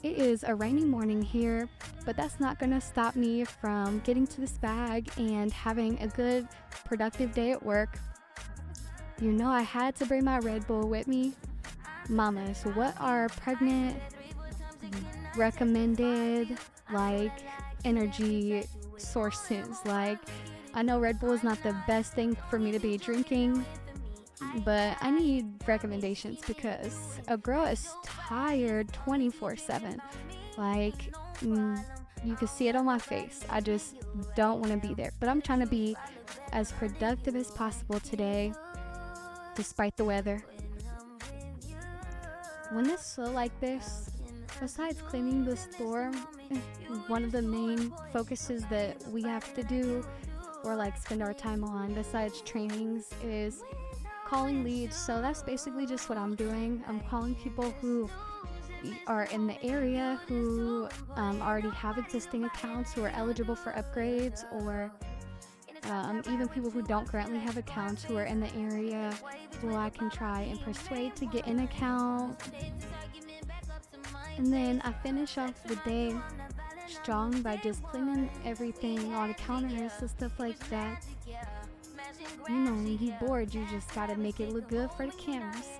It is a rainy morning here, but that's not gonna stop me from getting to this bag and having a good, productive day at work. You know, I had to bring my Red Bull with me. Mamas, what are pregnant recommended, like, energy sources? Like, I know Red Bull is not the best thing for me to be drinking, but I need recommendations because a girl is tired 24/7. Like, you can see it on my face. I just don't want to be there. But I'm trying to be as productive as possible today, despite the weather. When it's so like this, besides cleaning the store, one of the main focuses that we have to do or like spend our time on besides trainings is calling leads. So that's basically just what I'm doing. I'm calling people who are in the area who already have existing accounts who are eligible for upgrades, or even people who don't currently have accounts who are in the area who I can try and persuade to get an account. And then I finish off the day strong by just cleaning everything, all the counters and stuff like that. You know, when you're bored, you just gotta make it look good for the cameras.